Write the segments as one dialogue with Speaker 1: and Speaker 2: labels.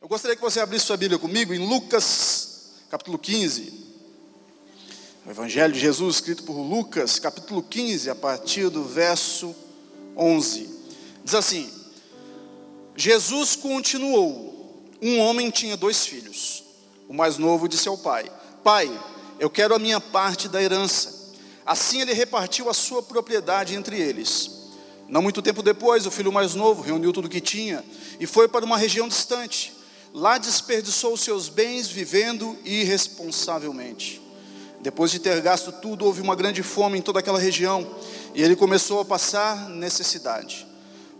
Speaker 1: Eu gostaria que você abrisse sua Bíblia comigo em Lucas, capítulo 15. O Evangelho de Jesus, escrito por Lucas, capítulo 15, a partir do verso 11. Diz assim: Jesus continuou. Um homem tinha 2 filhos. O mais novo disse ao pai: Pai, eu quero a minha parte da herança. Assim ele repartiu a sua propriedade entre eles. Não muito tempo depois, o filho mais novo reuniu tudo o que tinha e foi para uma região distante. Lá desperdiçou os seus bens vivendo irresponsavelmente. Depois de ter gasto tudo, houve uma grande fome em toda aquela região e ele começou a passar necessidade.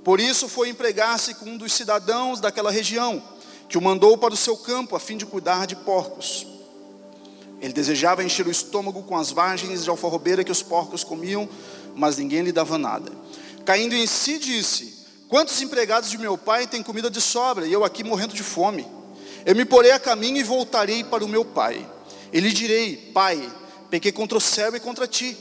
Speaker 1: Por isso foi empregar-se com um dos cidadãos daquela região, que o mandou para o seu campo a fim de cuidar de porcos. Ele desejava encher o estômago com as vagens de alfarrobeira que os porcos comiam, mas ninguém lhe dava nada. Caindo em si, disse: Quantos empregados de meu pai têm comida de sobra, e eu aqui morrendo de fome? Eu me porei a caminho e voltarei para o meu pai. E lhe direi: Pai, pequei contra o céu e contra ti.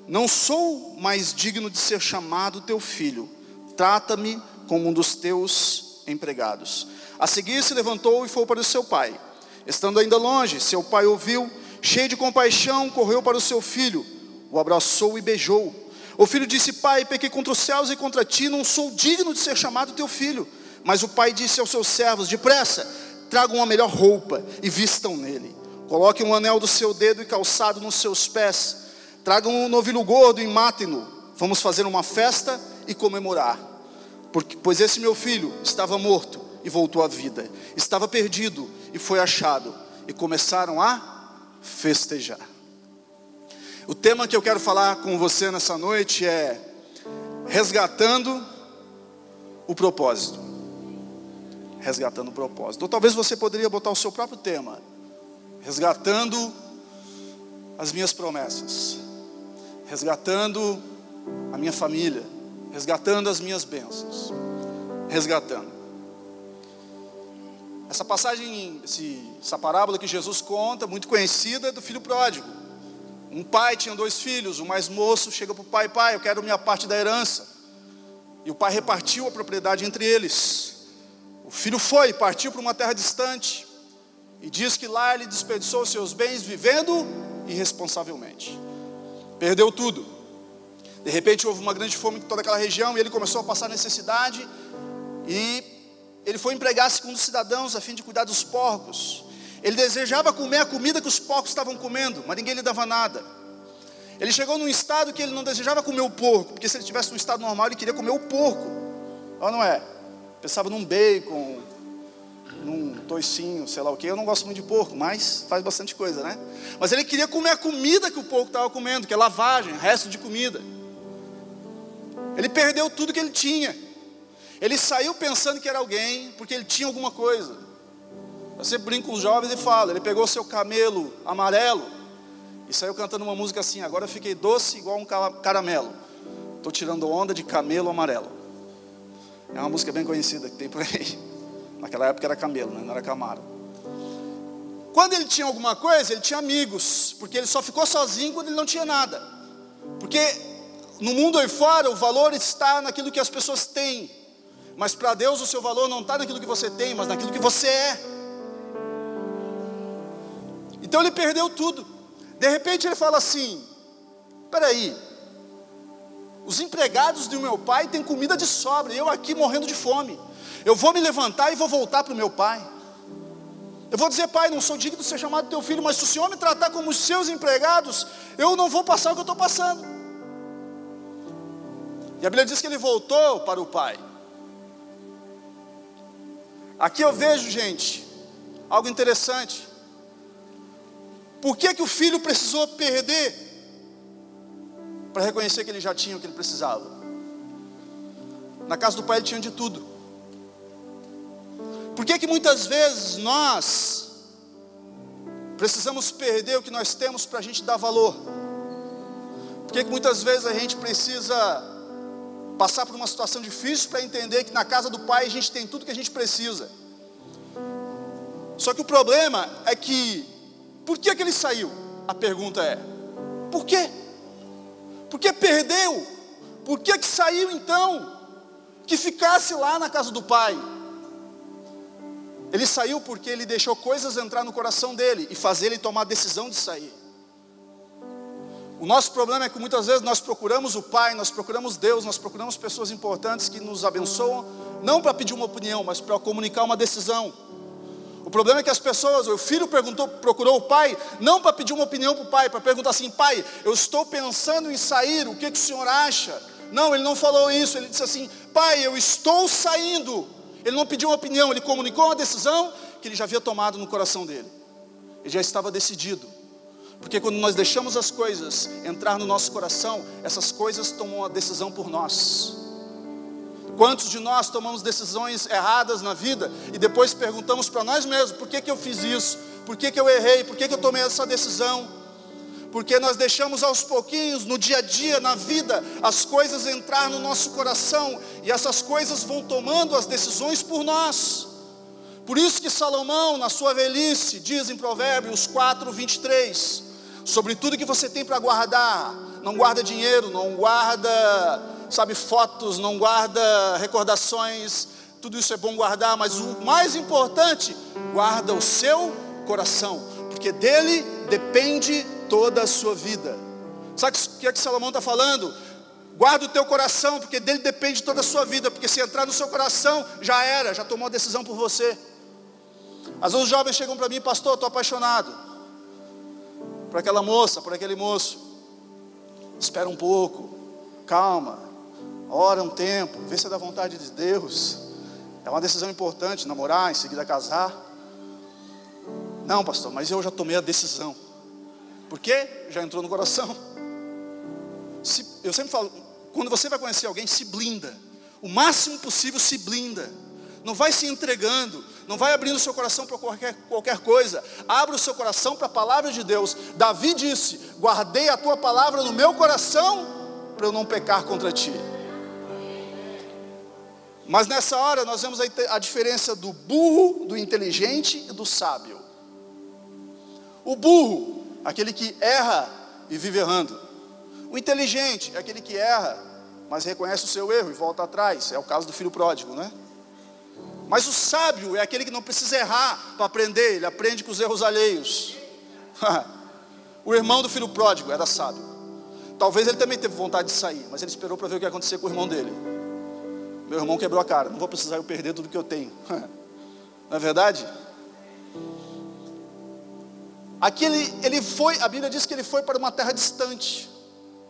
Speaker 1: Não sou mais digno de ser chamado teu filho. Trata-me como um dos teus empregados. A seguir se levantou e foi para o seu pai. Estando ainda longe, seu pai ouviu, cheio de compaixão, correu para o seu filho, o abraçou e beijou. O filho disse: Pai, pequei contra os céus e contra ti, não sou digno de ser chamado teu filho. Mas o pai disse aos seus servos: Depressa, tragam a melhor roupa e vistam nele. Coloquem um anel do seu dedo e calçado nos seus pés. Tragam um novilho gordo e matem-no. Vamos fazer uma festa e comemorar. Pois esse meu filho estava morto e voltou à vida. Estava perdido e foi achado. E começaram a festejar. O tema que eu quero falar com você nessa noite é resgatando o propósito. Resgatando o propósito. Ou talvez você poderia botar o seu próprio tema: resgatando as minhas promessas, resgatando a minha família, resgatando as minhas bênçãos. Resgatando. Essa passagem, essa parábola que Jesus conta, muito conhecida, é do filho pródigo. Um pai tinha 2 filhos, o mais moço chega para o pai: Pai, eu quero minha parte da herança. E o pai repartiu a propriedade entre eles. O filho foi, partiu para uma terra distante, e diz que lá ele desperdiçou os seus bens vivendo irresponsavelmente. Perdeu tudo. De repente houve uma grande fome em toda aquela região, e ele começou a passar necessidade, e ele foi empregar-se com um dos cidadãos a fim de cuidar dos porcos. Ele desejava comer a comida que os porcos estavam comendo, mas ninguém lhe dava nada. Ele chegou num estado que ele não desejava comer o porco, porque se ele estivesse num estado normal, ele queria comer o porco. Ou não é? Pensava num bacon, num toicinho, sei lá o que. Eu não gosto muito de porco, mas faz bastante coisa, né? Mas ele queria comer a comida que o porco estava comendo, que é lavagem, resto de comida. Ele perdeu tudo que ele tinha. Ele saiu pensando que era alguém, porque ele tinha alguma coisa. Eu sempre brinco com os jovens e falo: ele pegou seu camelo amarelo e saiu cantando uma música assim: agora eu fiquei doce igual um caramelo. Estou tirando onda de camelo amarelo. É uma música bem conhecida que tem por aí. Naquela época era camelo, né? Não era Camaro. Quando ele tinha alguma coisa, ele tinha amigos, porque ele só ficou sozinho quando ele não tinha nada. Porque no mundo aí fora o valor está naquilo que as pessoas têm, mas para Deus o seu valor não está naquilo que você tem, mas naquilo que você é. Então ele perdeu tudo. De repente ele fala assim: peraí, os empregados do meu pai têm comida de sobra, e eu aqui morrendo de fome. Eu vou me levantar e vou voltar para o meu pai. Eu vou dizer: Pai, não sou digno de ser chamado teu filho, mas se o Senhor me tratar como os seus empregados, eu não vou passar o que eu estou passando. E a Bíblia diz que ele voltou para o pai. Aqui eu vejo, gente, algo interessante. Por que o filho precisou perder para reconhecer que ele já tinha o que ele precisava? Na casa do pai ele tinha de tudo. Por que muitas vezes nós precisamos perder o que nós temos para a gente dar valor? Por que muitas vezes a gente precisa passar por uma situação difícil para entender que na casa do pai a gente tem tudo que a gente precisa? Só que o problema é que, por que ele saiu? A pergunta é: por quê? Por que perdeu? Por que saiu então? Que ficasse lá na casa do pai. Ele saiu porque ele deixou coisas entrar no coração dele e fazer ele tomar a decisão de sair. O nosso problema é que muitas vezes nós procuramos o Pai, nós procuramos Deus, nós procuramos pessoas importantes que nos abençoam, não para pedir uma opinião, mas para comunicar uma decisão. O problema é que as pessoas, o filho procurou o pai, não para pedir uma opinião para o pai, para perguntar assim: pai, eu estou pensando em sair, o que o senhor acha? Não, ele não falou isso, ele disse assim: pai, eu estou saindo. Ele não pediu uma opinião, ele comunicou uma decisão que ele já havia tomado no coração dele. Ele já estava decidido. Porque quando nós deixamos as coisas entrar no nosso coração, essas coisas tomam a decisão por nós. Quantos de nós tomamos decisões erradas na vida e depois perguntamos para nós mesmos: por que eu fiz isso? Por que eu errei? Por que eu tomei essa decisão? Porque nós deixamos aos pouquinhos, no dia a dia, na vida, as coisas entrar no nosso coração, e essas coisas vão tomando as decisões por nós. Por isso que Salomão, na sua velhice, diz em Provérbios 4:23, sobre tudo que você tem para guardar, não guarda dinheiro, não guarda, fotos, não guarda recordações, tudo isso é bom guardar, mas o mais importante, guarda o seu coração, porque dele depende toda a sua vida. Sabe o que é que Salomão está falando? Guarda o teu coração, porque dele depende toda a sua vida, porque se entrar no seu coração, já era, já tomou a decisão por você. Às vezes os jovens chegam para mim: pastor, estou apaixonado por aquela moça, por aquele moço. Espera um pouco, calma, ora um tempo, vê se é da vontade de Deus. É uma decisão importante, namorar, em seguida casar. Não, pastor, mas eu já tomei a decisão. Por quê? Já entrou no coração. Eu sempre falo, quando você vai conhecer alguém, se blinda. O máximo possível se blinda. Não vai se entregando, não vai abrindo o seu coração para qualquer coisa. Abra o seu coração para a palavra de Deus. Davi disse: guardei a tua palavra no meu coração, para eu não pecar contra ti. Mas nessa hora nós vemos a diferença do burro, do inteligente e do sábio. O burro, aquele que erra e vive errando. O inteligente é aquele que erra, mas reconhece o seu erro e volta atrás. É o caso do filho pródigo, né? Mas o sábio é aquele que não precisa errar para aprender, ele aprende com os erros alheios. O irmão do filho pródigo era sábio. Talvez ele também teve vontade de sair, mas ele esperou para ver o que ia acontecer com o irmão dele. Meu irmão quebrou a cara, não vou precisar eu perder tudo que eu tenho. Não é verdade? Ele foi, a Bíblia diz que ele foi para uma terra distante,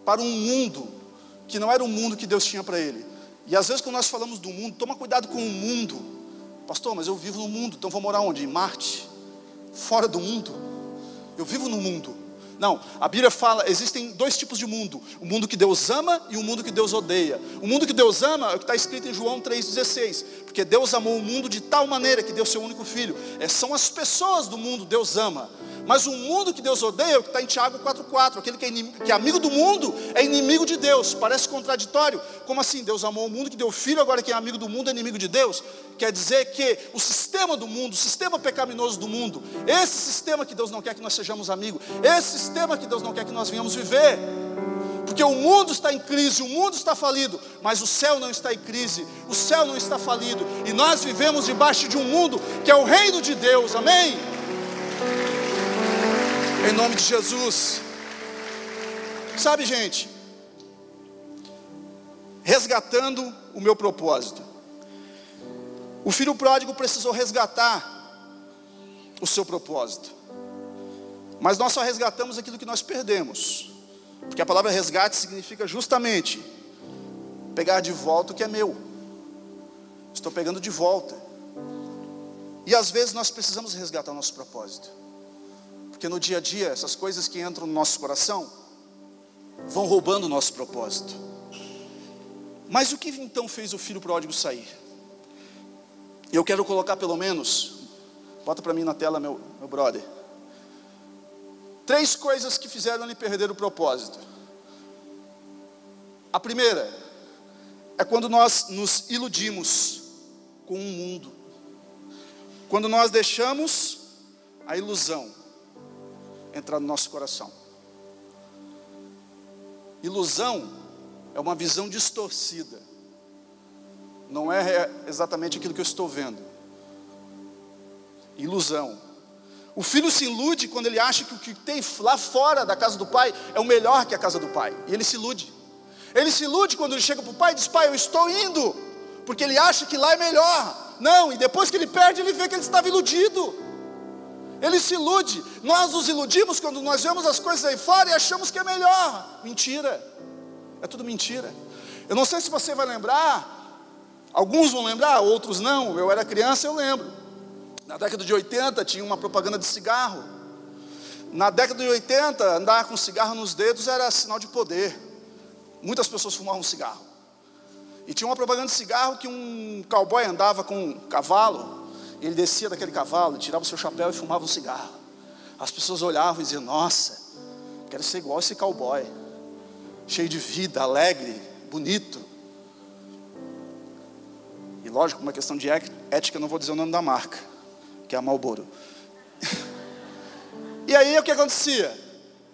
Speaker 1: para um mundo que não era o mundo que Deus tinha para ele. E às vezes quando nós falamos do mundo, toma cuidado com o mundo. Pastor, mas eu vivo no mundo, então vou morar onde? Em Marte? Fora do mundo? Eu vivo no mundo. Não, a Bíblia fala, existem dois tipos de mundo: o mundo que Deus ama e o mundo que Deus odeia. O mundo que Deus ama é o que está escrito em João 3,16, porque Deus amou o mundo de tal maneira que deu seu único filho. São as pessoas do mundo Deus ama. Mas o mundo que Deus odeia é o que está em Tiago 4,4, aquele que é amigo do mundo é inimigo de Deus. Parece contraditório. Como assim? Deus amou o mundo que deu o filho, agora quem é amigo do mundo é inimigo de Deus? Quer dizer que o sistema do mundo, o sistema pecaminoso do mundo, esse sistema que Deus não quer que nós sejamos amigos, esse sistema que Deus não quer que nós venhamos viver. Porque o mundo está em crise, o mundo está falido, mas o céu não está em crise, o céu não está falido, e nós vivemos debaixo de um mundo que é o reino de Deus, amém? Em nome de Jesus. Sabe, gente, resgatando o meu propósito, o filho pródigo precisou resgatar o seu propósito, mas nós só resgatamos aquilo que nós perdemos, porque a palavra resgate significa justamente pegar de volta o que é meu. Estou pegando de volta. E às vezes nós precisamos resgatar o nosso propósito, porque no dia a dia essas coisas que entram no nosso coração vão roubando o nosso propósito. Mas o que então fez o filho pródigo sair? Eu quero colocar pelo menos, bota para mim na tela, meu brother, 3 coisas que fizeram ele perder o propósito. A primeira é quando nós nos iludimos com o mundo. Quando nós deixamos a ilusão entrar no nosso coração. Ilusão é uma visão distorcida. Não é exatamente aquilo que eu estou vendo. Ilusão. O filho se ilude quando ele acha que o que tem lá fora da casa do pai é o melhor que a casa do pai. E ele se ilude. Ele se ilude quando ele chega para o pai e diz: pai, eu estou indo, porque ele acha que lá é melhor. Não, e depois que ele perde, ele vê que ele estava iludido. Ele se ilude. Nós nos iludimos quando nós vemos as coisas aí fora e achamos que é melhor. Mentira. É tudo mentira. Eu não sei se você vai lembrar, alguns vão lembrar, outros não. Eu era criança, eu lembro. Na década de 80 tinha uma propaganda de cigarro. Na década de 80, andar com cigarro nos dedos era sinal de poder. Muitas pessoas fumavam cigarro. E tinha uma propaganda de cigarro que um cowboy andava com um cavalo. Ele descia daquele cavalo, tirava o seu chapéu e fumava um cigarro. As pessoas olhavam e diziam: nossa, quero ser igual esse cowboy. Cheio de vida, alegre, bonito. E lógico, uma questão de ética, eu não vou dizer o nome da marca, que é a Marlboro. E aí o que acontecia?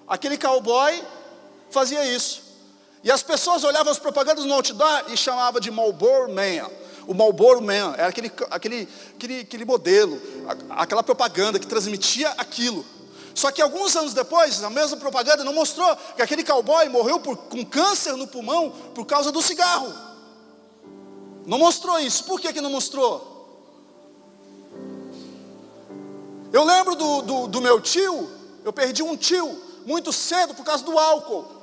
Speaker 1: Aquele cowboy fazia isso. E as pessoas olhavam as propagandas no outdoor e chamavam de Marlboro Man. O Marlboro Man era aquele modelo, aquela propaganda que transmitia aquilo. Só que alguns anos depois, a mesma propaganda não mostrou que aquele cowboy morreu com câncer no pulmão por causa do cigarro. Não mostrou isso. Por que não mostrou? Eu lembro do meu tio. Eu perdi um tio muito cedo por causa do álcool.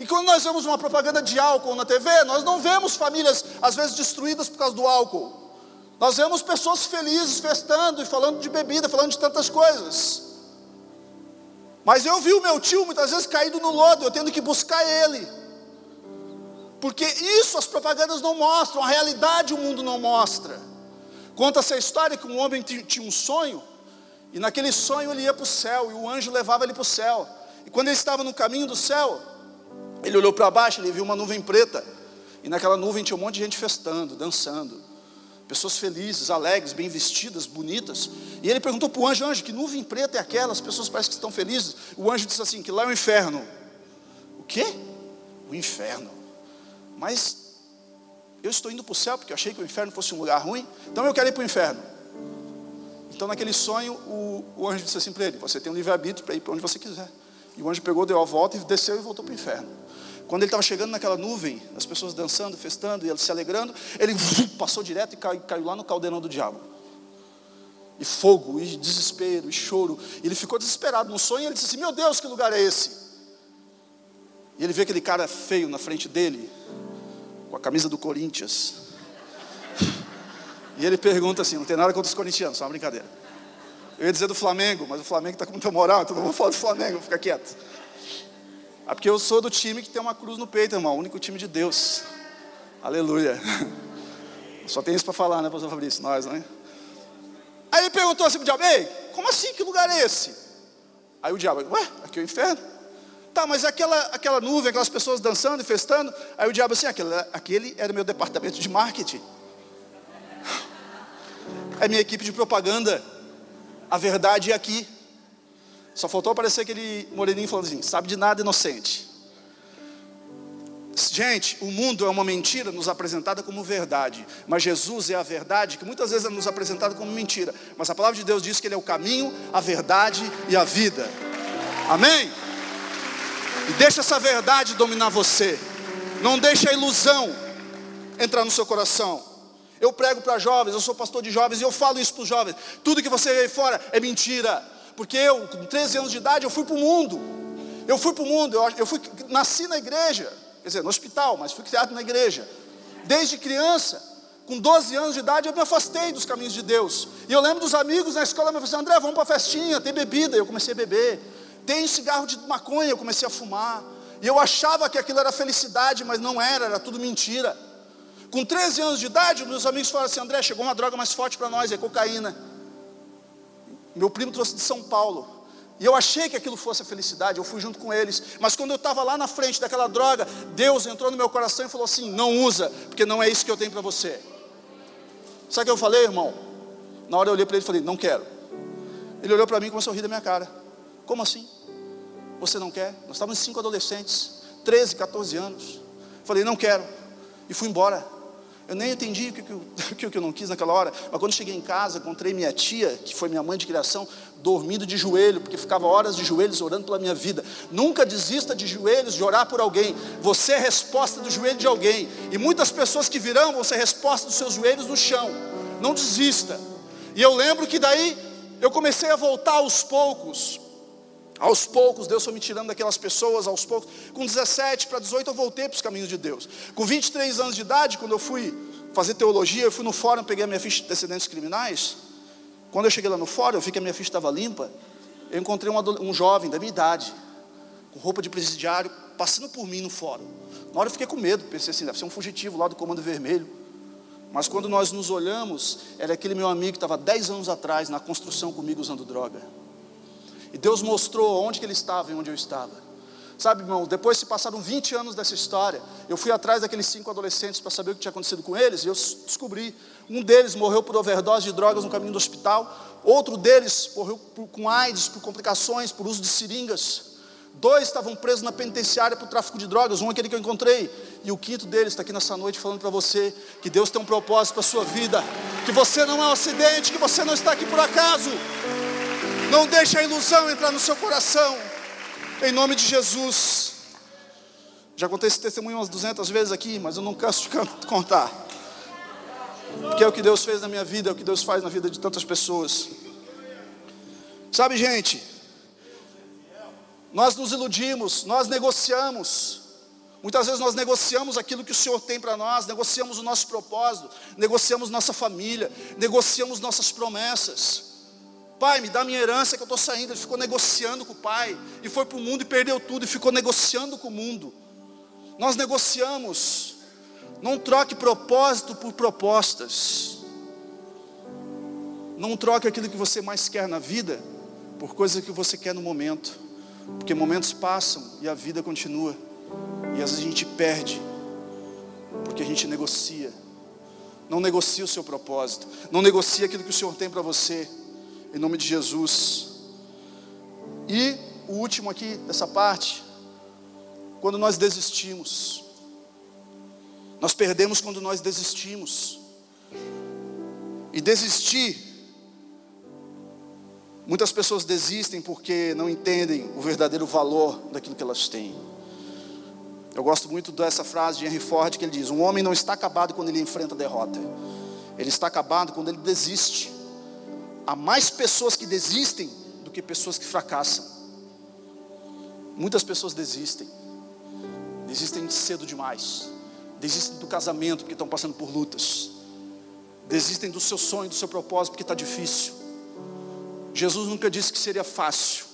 Speaker 1: E quando nós vemos uma propaganda de álcool na TV, nós não vemos famílias às vezes destruídas por causa do álcool. Nós vemos pessoas felizes festando e falando de bebida, falando de tantas coisas. Mas eu vi o meu tio muitas vezes caído no lodo, eu tendo que buscar ele. Porque isso as propagandas não mostram, a realidade o mundo não mostra. Conta-se a história que um homem tinha um sonho, e naquele sonho ele ia para o céu, e o anjo levava ele para o céu. E quando ele estava no caminho do céu, ele olhou para baixo, ele viu uma nuvem preta, e naquela nuvem tinha um monte de gente festando, dançando, pessoas felizes, alegres, bem vestidas, bonitas. E ele perguntou para o anjo: anjo, que nuvem preta é aquela? As pessoas parecem que estão felizes. O anjo disse assim: que lá é o inferno. O quê? O inferno. Mas eu estou indo para o céu porque eu achei que o inferno fosse um lugar ruim, então eu quero ir para o inferno. Então naquele sonho o anjo disse assim para ele: você tem um livre-arbítrio para ir para onde você quiser. E o anjo pegou, deu a volta e desceu e voltou para o inferno. Quando ele estava chegando naquela nuvem, as pessoas dançando, festando e ele se alegrando, ele passou direto e caiu lá no caldeirão do diabo. E fogo, e desespero, e choro. E ele ficou desesperado no sonho, e ele disse assim: meu Deus, que lugar é esse? E ele vê aquele cara feio na frente dele, com a camisa do Corinthians. E ele pergunta assim: não tem nada contra os corintianos, só uma brincadeira. Eu ia dizer do Flamengo, mas o Flamengo está com muita moral, então não vou falar do Flamengo, fica quieto. É porque eu sou do time que tem uma cruz no peito, irmão, o único time de Deus. Aleluia. Só tem isso para falar, né, pastor Fabrício? Nós, né? Aí ele perguntou assim para o diabo: ei, como assim, que lugar é esse? Aí o diabo: ué, aqui é o inferno. Tá, mas aquela nuvem, aquelas pessoas dançando e festando. Aí o diabo assim: aquele era meu departamento de marketing. É minha equipe de propaganda. A verdade é aqui. Só faltou aparecer aquele moreninho falando assim: sabe de nada, inocente. Gente, o mundo é uma mentira nos apresentada como verdade, mas Jesus é a verdade, que muitas vezes é nos apresentada como mentira, mas a palavra de Deus diz que Ele é o caminho, a verdade e a vida. Amém? E deixa essa verdade dominar você. Não deixa a ilusão entrar no seu coração. Eu prego para jovens, eu sou pastor de jovens, e eu falo isso para os jovens: tudo que você vê aí fora é mentira. Porque eu, com 13 anos de idade, eu fui para o mundo. Nasci na igreja, quer dizer, no hospital, mas fui criado na igreja. Desde criança, com 12 anos de idade, eu me afastei dos caminhos de Deus. E eu lembro dos amigos na escola me falaram: André, vamos para a festinha, tem bebida. Eu comecei a beber. Tem cigarro de maconha, eu comecei a fumar. E eu achava que aquilo era felicidade, mas não era, era tudo mentira. Com 13 anos de idade, meus amigos falaram assim: André, chegou uma droga mais forte para nós, é cocaína. Meu primo trouxe de São Paulo. E eu achei que aquilo fosse a felicidade, eu fui junto com eles. Mas quando eu estava lá na frente daquela droga, Deus entrou no meu coração e falou assim: não usa, porque não é isso que eu tenho para você. Sabe o que eu falei, irmão? Na hora eu olhei para ele e falei: não quero. Ele olhou para mim e começou a rir da minha cara. Como assim? Você não quer? Nós estávamos 5 adolescentes, 13, 14 anos. Falei: não quero. E fui embora. Eu nem entendi o que eu não quis naquela hora. Mas quando cheguei em casa, encontrei minha tia, que foi minha mãe de criação, dormindo de joelho, porque ficava horas de joelhos orando pela minha vida. Nunca desista de joelhos, de orar por alguém. Você é resposta do joelho de alguém. E muitas pessoas que virão vão ser resposta dos seus joelhos no chão. Não desista. E eu lembro que daí eu comecei a voltar aos poucos. Aos poucos, Deus foi me tirando daquelas pessoas, aos poucos. Com 17 para 18 eu voltei para os caminhos de Deus. Com 23 anos de idade, quando eu fui fazer teologia, eu fui no fórum, peguei a minha ficha de antecedentes criminais. Quando eu cheguei lá no fórum, eu vi que a minha ficha estava limpa. Eu encontrei um jovem da minha idade, com roupa de presidiário, passando por mim no fórum. Na hora eu fiquei com medo, pensei assim, deve ser um fugitivo lá do Comando Vermelho. Mas quando nós nos olhamos, era aquele meu amigo que estava 10 anos atrás na construção comigo usando droga. E Deus mostrou onde que ele estava e onde eu estava. Sabe, irmão, depois se passaram 20 anos dessa história, eu fui atrás daqueles 5 adolescentes para saber o que tinha acontecido com eles, e eu descobri, um deles morreu por overdose de drogas no caminho do hospital, outro deles morreu com AIDS, por complicações, por uso de seringas, 2 estavam presos na penitenciária por tráfico de drogas, um aquele que eu encontrei, e o 5º deles está aqui nessa noite falando para você, que Deus tem um propósito para a sua vida, que você não é um acidente, que você não está aqui por acaso. Não deixe a ilusão entrar no seu coração, em nome de Jesus. Já contei esse testemunho umas 200 vezes aqui, mas eu não canso de contar, porque é o que Deus fez na minha vida, é o que Deus faz na vida de tantas pessoas. Sabe, gente, nós nos iludimos, nós negociamos. Muitas vezes nós negociamos aquilo que o Senhor tem para nós, negociamos o nosso propósito, negociamos nossa família, negociamos nossas promessas. Pai, me dá minha herança que eu estou saindo. Ele ficou negociando com o pai, e foi para o mundo e perdeu tudo, e ficou negociando com o mundo. Nós negociamos. Não troque propósito por propostas. Não troque aquilo que você mais quer na vida por coisas que você quer no momento, porque momentos passam e a vida continua, e às vezes a gente perde porque a gente negocia. Não negocie o seu propósito, não negocie aquilo que o Senhor tem para você, em nome de Jesus. E o último aqui dessa parte, quando nós desistimos. Nós perdemos quando nós desistimos. E desistir, muitas pessoas desistem porque não entendem o verdadeiro valor daquilo que elas têm. Eu gosto muito dessa frase de Henry Ford, que ele diz: um homem não está acabado quando ele enfrenta a derrota, ele está acabado quando ele desiste. Há mais pessoas que desistem do que pessoas que fracassam. Muitas pessoas desistem cedo demais, desistem do casamento porque estão passando por lutas, desistem do seu sonho, do seu propósito porque está difícil. Jesus nunca disse que seria fácil,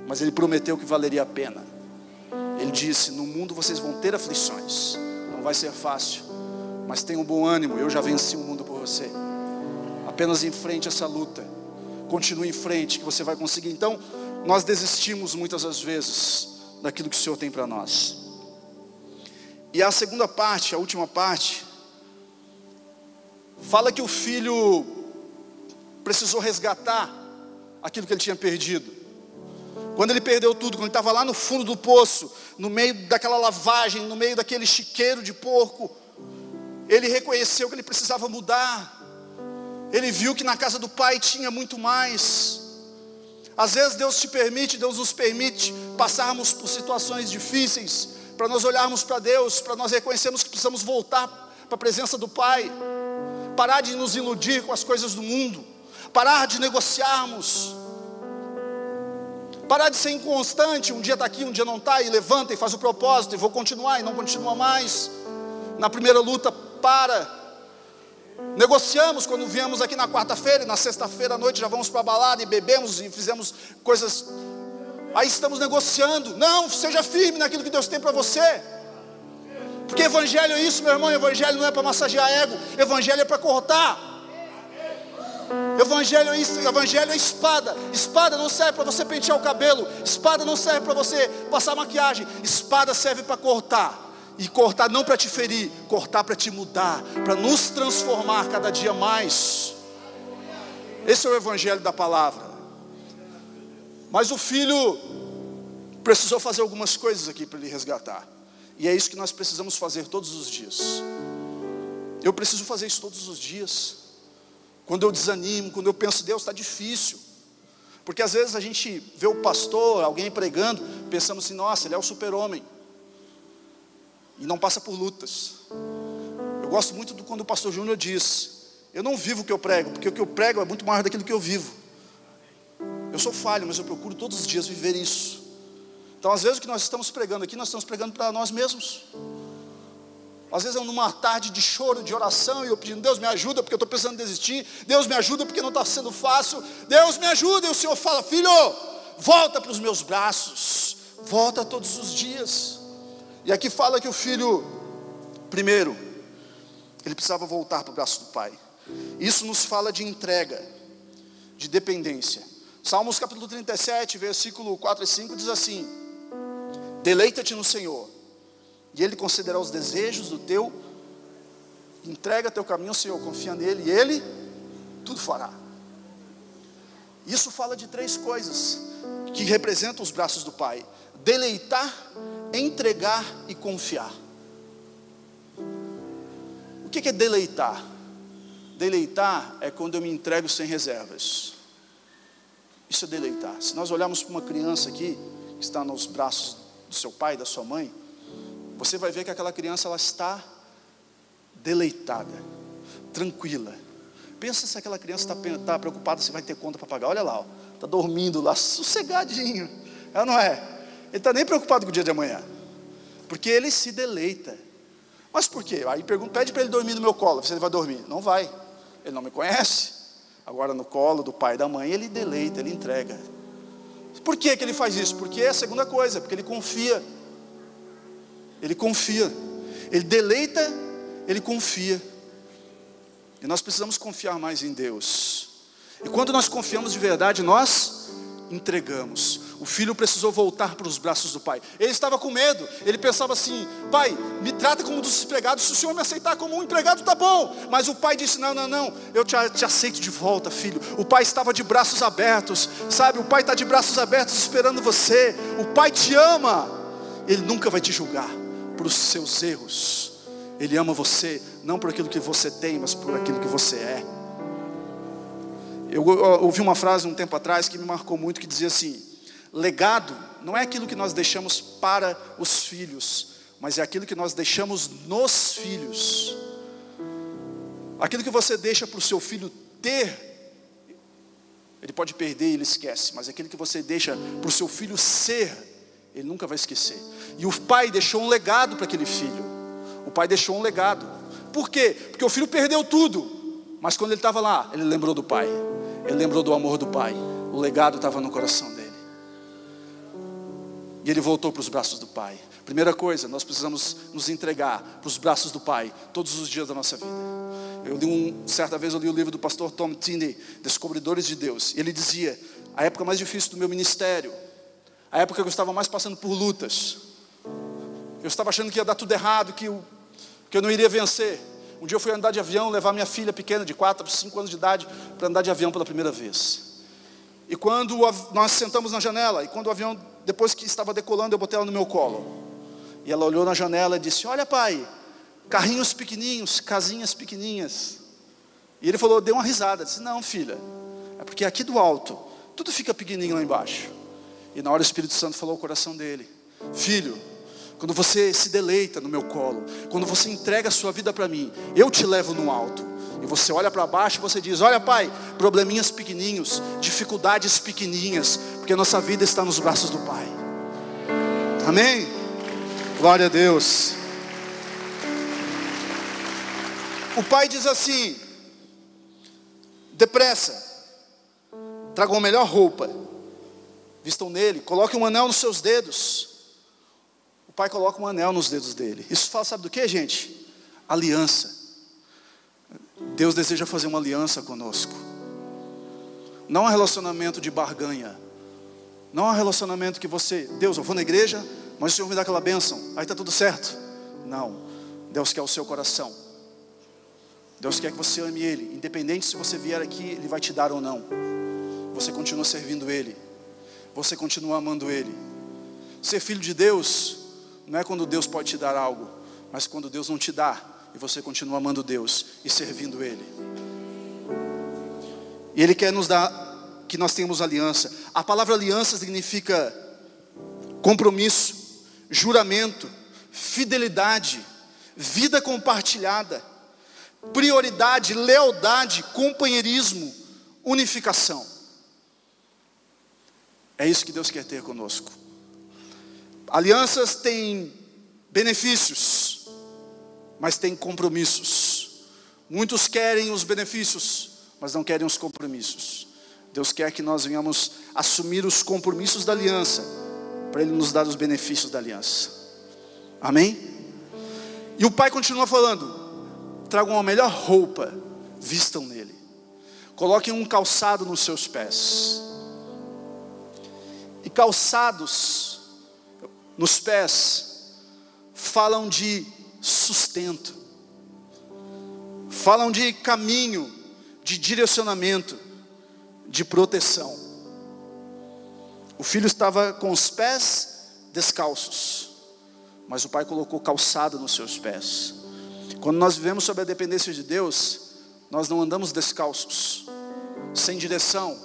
Speaker 1: mas Ele prometeu que valeria a pena. Ele disse: no mundo vocês vão ter aflições, não vai ser fácil, mas tenham bom ânimo, eu já venci o mundo por você. Apenas enfrente essa luta, continue em frente, que você vai conseguir. Então, nós desistimos muitas das vezes daquilo que o Senhor tem para nós. E a segunda parte, a última parte, fala que o filho precisou resgatar aquilo que ele tinha perdido. Quando ele perdeu tudo, quando ele estava lá no fundo do poço, no meio daquela lavagem, no meio daquele chiqueiro de porco, ele reconheceu que ele precisava mudar. Ele viu que na casa do Pai tinha muito mais. Às vezes Deus nos permite passarmos por situações difíceis, para nós olharmos para Deus, para nós reconhecermos que precisamos voltar para a presença do Pai, parar de nos iludir com as coisas do mundo, parar de negociarmos, parar de ser inconstante, um dia está aqui, um dia não está, e levanta e faz o propósito, e vou continuar, e não continua mais. Na primeira luta, negociamos quando viemos aqui na quarta-feira, e na sexta-feira à noite já vamos para a balada e bebemos e fizemos coisas. Aí estamos negociando. Não, seja firme naquilo que Deus tem para você, porque evangelho é isso, meu irmão. Evangelho não é para massagear ego, evangelho é para cortar. Evangelho é isso, evangelho é espada. Espada não serve para você pentear o cabelo, espada não serve para você passar maquiagem, espada serve para cortar. E cortar não para te ferir, cortar para te mudar, para nos transformar cada dia mais. Esse é o evangelho da palavra. Mas o filho precisou fazer algumas coisas aqui para ele resgatar. E é isso que nós precisamos fazer todos os dias. Eu preciso fazer isso todos os dias. Quando eu desanimo, quando eu penso, Deus, está difícil. Porque às vezes a gente vê o pastor, alguém pregando, pensamos assim, nossa, ele é o super-homem. E não passa por lutas. Eu gosto muito quando o pastor Júnior diz, eu não vivo o que eu prego, porque o que eu prego é muito maior daquilo que eu vivo. Eu sou falho, mas eu procuro todos os dias viver isso. Então às vezes o que nós estamos pregando aqui, nós estamos pregando para nós mesmos. Às vezes é numa tarde de choro, de oração, e eu pedindo, Deus me ajuda porque eu estou pensando em desistir, Deus me ajuda porque não está sendo fácil, Deus me ajuda, e o Senhor fala, filho, volta para os meus braços, volta todos os dias. E aqui fala que o filho, primeiro, ele precisava voltar para o braço do pai. Isso nos fala de entrega, de dependência. Salmos capítulo 37, versículo 4 e 5 diz assim, deleita-te no Senhor, e Ele considerará os desejos do teu, entrega teu caminho ao Senhor, confia nele, e Ele tudo fará. Isso fala de três coisas, que representam os braços do Pai: deleitar, entregar e confiar. O que é deleitar? Deleitar é quando eu me entrego sem reservas. Isso é deleitar. Se nós olharmos para uma criança aqui, que está nos braços do seu pai, da sua mãe, você vai ver que aquela criança, ela está deleitada, tranquila. Pensa se aquela criança está preocupada se vai ter conta para pagar. Olha lá, está dormindo lá, sossegadinho. Ela não é? Ele está nem preocupado com o dia de amanhã, porque ele se deleita. Mas por quê? Aí pede para ele dormir no meu colo, se ele vai dormir. Não vai, ele não me conhece. Agora no colo do pai e da mãe, ele deleita, ele entrega. Por que ele faz isso? Porque é a segunda coisa, porque ele confia. Ele confia, ele deleita, ele confia. E nós precisamos confiar mais em Deus. E quando nós confiamos de verdade, nós entregamos. O filho precisou voltar para os braços do pai. Ele estava com medo, ele pensava assim, pai, me trata como um dos empregados, se o Senhor me aceitar como um empregado, tá bom. Mas o pai disse, não, eu te aceito de volta, filho. O pai estava de braços abertos, sabe, o pai está de braços abertos esperando você. O pai te ama, ele nunca vai te julgar por os seus erros. Ele ama você, não por aquilo que você tem, mas por aquilo que você é. Eu ouvi uma frase um tempo atrás que me marcou muito, que dizia assim, legado não é aquilo que nós deixamos para os filhos, mas é aquilo que nós deixamos nos filhos. Aquilo que você deixa para o seu filho ter, ele pode perder e ele esquece, mas aquilo que você deixa para o seu filho ser, ele nunca vai esquecer. E o pai deixou um legado para aquele filho. O pai deixou um legado. Por quê? Porque o filho perdeu tudo, mas quando ele estava lá, ele lembrou do pai, ele lembrou do amor do pai. O legado estava no coração dele, e ele voltou para os braços do pai. Primeira coisa, nós precisamos nos entregar para os braços do pai todos os dias da nossa vida. Certa vez eu li o livro do pastor Tom Tinney, Descobridores de Deus, e ele dizia, a época mais difícil do meu ministério, a época que eu estava mais passando por lutas, eu estava achando que ia dar tudo errado, que eu não iria vencer. Um dia eu fui andar de avião, levar minha filha pequena de 4 a 5 anos de idade para andar de avião pela primeira vez. E quando nós sentamos na janela, e quando o avião, depois que estava decolando, eu botei ela no meu colo. E ela olhou na janela e disse, olha pai, carrinhos pequenininhos, casinhas pequenininhas. E ele falou, deu uma risada, disse, não filha, é porque aqui do alto, tudo fica pequenininho lá embaixo. E na hora o Espírito Santo falou ao coração dele, filho, quando você se deleita no meu colo, quando você entrega a sua vida para mim, eu te levo no alto. E você olha para baixo e você diz, olha pai, probleminhas pequenininhos, dificuldades pequenininhas, porque a nossa vida está nos braços do pai. Amém? Glória a Deus. O pai diz assim, depressa, tragam a melhor roupa, vistam nele, coloquem um anel nos seus dedos. O pai coloca um anel nos dedos dele. Isso fala, sabe do que, gente? Aliança. Deus deseja fazer uma aliança conosco. Não é um relacionamento de barganha. Não é um relacionamento que você, Deus, eu vou na igreja, mas o Senhor me dá aquela bênção, aí está tudo certo. Não, Deus quer o seu coração. Deus quer que você ame Ele. Independente se você vier aqui, Ele vai te dar ou não. Você continua servindo Ele, você continua amando Ele. Ser filho de Deus não é quando Deus pode te dar algo, mas quando Deus não te dá, e você continua amando Deus e servindo Ele. E Ele quer nos dar, que nós tenhamos aliança. A palavra aliança significa compromisso, juramento, fidelidade, vida compartilhada, prioridade, lealdade, companheirismo, unificação. É isso que Deus quer ter conosco. Alianças têm benefícios, mas têm compromissos. Muitos querem os benefícios, mas não querem os compromissos. Deus quer que nós venhamos assumir os compromissos da aliança, para Ele nos dar os benefícios da aliança. Amém? E o Pai continua falando: tragam a melhor roupa, vistam nele, coloquem um calçado nos seus pés. E calçados nos pés falam de sustento, falam de caminho, de direcionamento, de proteção. O filho estava com os pés descalços, mas o pai colocou calçado nos seus pés. Quando nós vivemos sob a dependência de Deus, nós não andamos descalços, sem direção,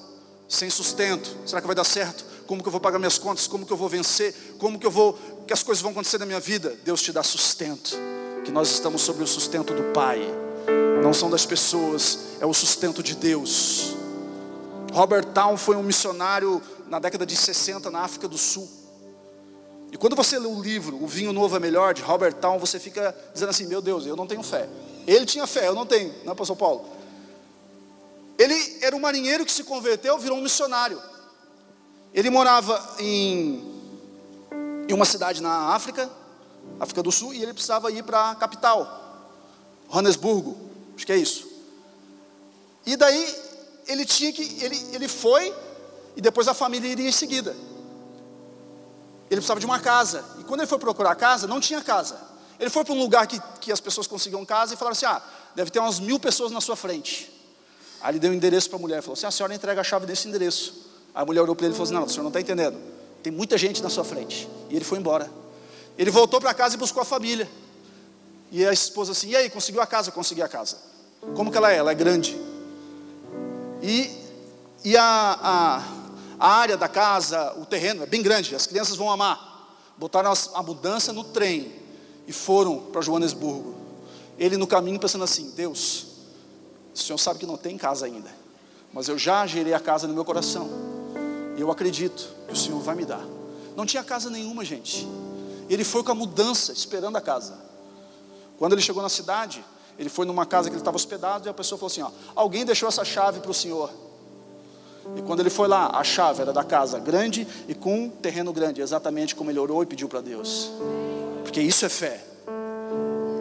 Speaker 1: sem sustento. Será que vai dar certo? Como que eu vou pagar minhas contas? Como que eu vou vencer? Que as coisas vão acontecer na minha vida? Deus te dá sustento, que nós estamos sob o sustento do Pai. Não são das pessoas, é o sustento de Deus. Robert Town foi um missionário na década de 60 na África do Sul. E quando você lê o livro O Vinho Novo é Melhor, de Robert Town, você fica dizendo assim: meu Deus, eu não tenho fé. Ele tinha fé, eu não tenho, não é, pastor Paulo? Ele era um marinheiro que se converteu, virou um missionário. Ele morava em uma cidade na África do Sul, e ele precisava ir para a capital, Joanesburgo, acho que é isso. E daí ele foi, e depois a família iria em seguida. Ele precisava de uma casa, e quando ele foi procurar casa, não tinha casa. Ele foi para um lugar que as pessoas conseguiam casa, e falaram assim: deve ter umas 1000 pessoas na sua frente. Aí ele deu um endereço para a mulher, falou assim: a senhora entrega a chave desse endereço. A mulher olhou para ele e falou assim: não, o senhor não está entendendo, tem muita gente na sua frente. E ele foi embora. Ele voltou para casa e buscou a família. E a esposa assim: e aí, conseguiu a casa? Consegui a casa. Como que ela é? Ela é grande. E a área da casa, o terreno é bem grande, as crianças vão amar. Botaram a mudança no trem e foram para Joanesburgo. Ele no caminho pensando assim: Deus, o senhor sabe que não tem casa ainda, mas eu já gerei a casa no meu coração, e eu acredito que o senhor vai me dar. Não tinha casa nenhuma, gente. Ele foi com a mudança, esperando a casa. Quando ele chegou na cidade, ele foi numa casa que ele estava hospedado, e a pessoa falou assim: alguém deixou essa chave para o senhor. E quando ele foi lá, a chave era da casa grande e com um terreno grande, exatamente como ele orou e pediu para Deus. Porque isso é fé.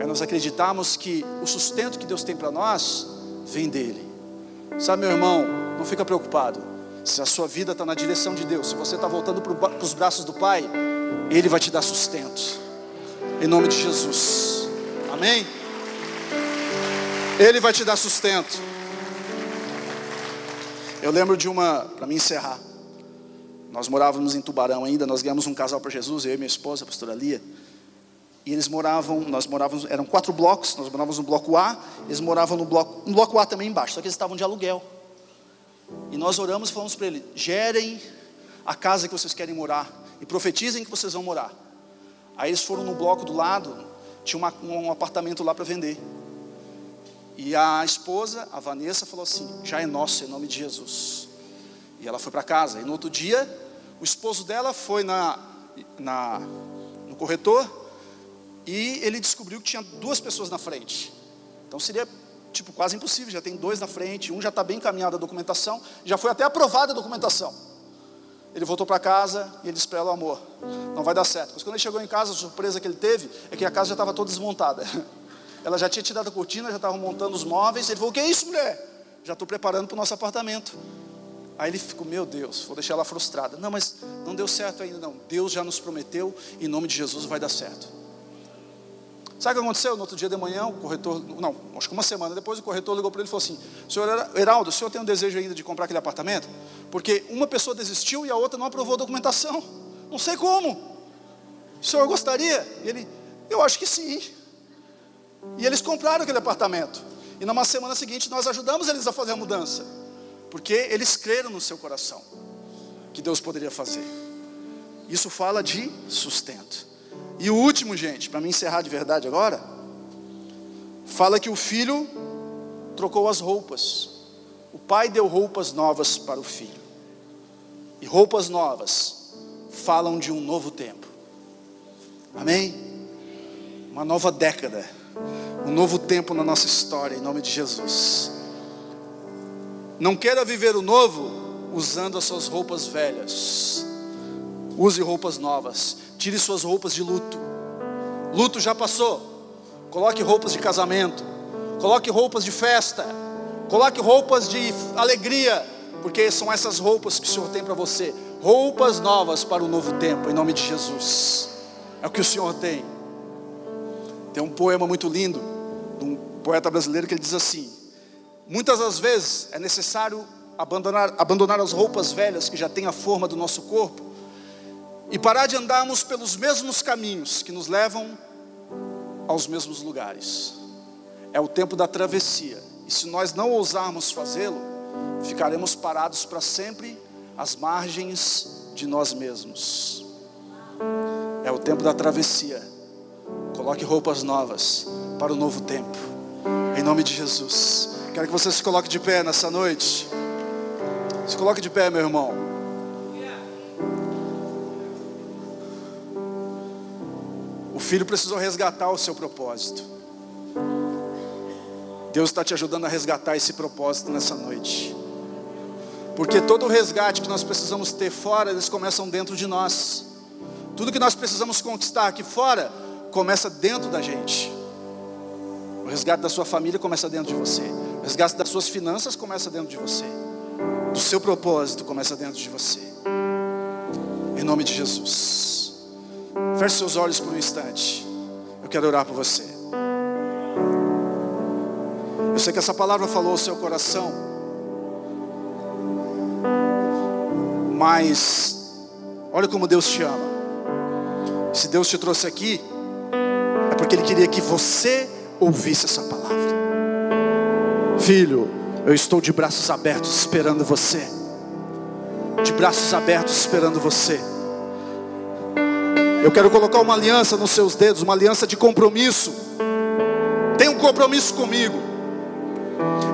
Speaker 1: É nós acreditarmos que o sustento que Deus tem para nós vem dele. Sabe, meu irmão, não fica preocupado. Se a sua vida está na direção de Deus, se você está voltando para os braços do Pai, Ele vai te dar sustento, em nome de Jesus. Amém? Ele vai te dar sustento. Eu lembro de para me encerrar, nós morávamos em Tubarão ainda, nós ganhamos um casal para Jesus, eu e minha esposa, a pastora Lia. E nós morávamos, eram 4 blocos, nós morávamos no bloco A, eles moravam no bloco A também embaixo, só que eles estavam de aluguel. E nós oramos e falamos para ele: gerem a casa que vocês querem morar, e profetizem que vocês vão morar. Aí eles foram no bloco do lado, tinha um apartamento lá para vender. E a esposa, a Vanessa, falou assim: já é nosso, em nome de Jesus. E ela foi para casa, e no outro dia, o esposo dela foi no corretor, e ele descobriu que tinha 2 pessoas na frente. Então seria quase impossível, já tem 2 na frente, um já está bem encaminhado a documentação, já foi até aprovada a documentação. Ele voltou para casa e ele disse para ela: amor, não vai dar certo. Mas quando ele chegou em casa, a surpresa que ele teve é que a casa já estava toda desmontada. Ela já tinha tirado a cortina, já estava montando os móveis. Ele falou: o que é isso, mulher? Já estou preparando para o nosso apartamento. Aí ele ficou: meu Deus, vou deixar ela frustrada. Não, mas não deu certo ainda não. Deus já nos prometeu, em nome de Jesus vai dar certo. Sabe o que aconteceu? No outro dia de manhã, o corretor, acho que uma semana depois, o corretor ligou para ele e falou assim: senhor Heraldo, o senhor tem um desejo ainda de comprar aquele apartamento? Porque uma pessoa desistiu e a outra não aprovou a documentação. Não sei como. O senhor gostaria? E ele: eu acho que sim. E eles compraram aquele apartamento. E numa semana seguinte nós ajudamos eles a fazer a mudança. Porque eles creram no seu coração que Deus poderia fazer. Isso fala de sustento. E o último, gente, para me encerrar de verdade agora, fala que o filho trocou as roupas. O pai deu roupas novas para o filho. E roupas novas falam de um novo tempo. Amém? Uma nova década. Um novo tempo na nossa história, em nome de Jesus. Não queira viver o novo usando as suas roupas velhas. Use roupas novas. Tire suas roupas de luto. Luto já passou. Coloque roupas de casamento. Coloque roupas de festa. Coloque roupas de alegria. Porque são essas roupas que o Senhor tem para você. Roupas novas para o novo tempo, em nome de Jesus. É o que o Senhor tem. Tem um poema muito lindo, de um poeta brasileiro, que ele diz assim: muitas das vezes é necessário abandonar as roupas velhas que já têm a forma do nosso corpo e parar de andarmos pelos mesmos caminhos que nos levam aos mesmos lugares. É o tempo da travessia, e se nós não ousarmos fazê-lo, ficaremos parados para sempre às margens de nós mesmos. É o tempo da travessia. Coloque roupas novas para o novo tempo, em nome de Jesus. Quero que você se coloque de pé nessa noite. Se coloque de pé, meu irmão. O filho precisou resgatar o seu propósito. Deus está te ajudando a resgatar esse propósito nessa noite. Porque todo o resgate que nós precisamos ter fora, eles começam dentro de nós. Tudo que nós precisamos conquistar aqui fora, começa dentro da gente. O resgate da sua família começa dentro de você. O resgate das suas finanças começa dentro de você. Do seu propósito começa dentro de você. Em nome de Jesus. Feche seus olhos por um instante. Eu quero orar por você. Eu sei que essa palavra falou ao seu coração, mas olha como Deus te ama. Se Deus te trouxe aqui, é porque Ele queria que você ouvisse essa palavra. Filho, eu estou de braços abertos esperando você. De braços abertos esperando você. Eu quero colocar uma aliança nos seus dedos, uma aliança de compromisso. Tenha um compromisso comigo,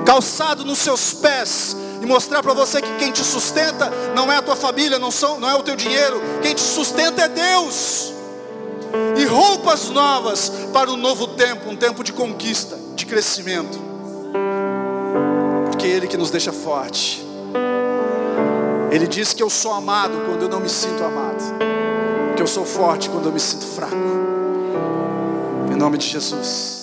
Speaker 1: calçado nos seus pés, e mostrar para você que quem te sustenta não é a tua família, não é o teu dinheiro. Quem te sustenta é Deus. E roupas novas para um novo tempo, um tempo de conquista, de crescimento. Porque é Ele que nos deixa forte. Ele diz que eu sou amado quando eu não me sinto amado, que eu sou forte quando eu me sinto fraco. Em nome de Jesus.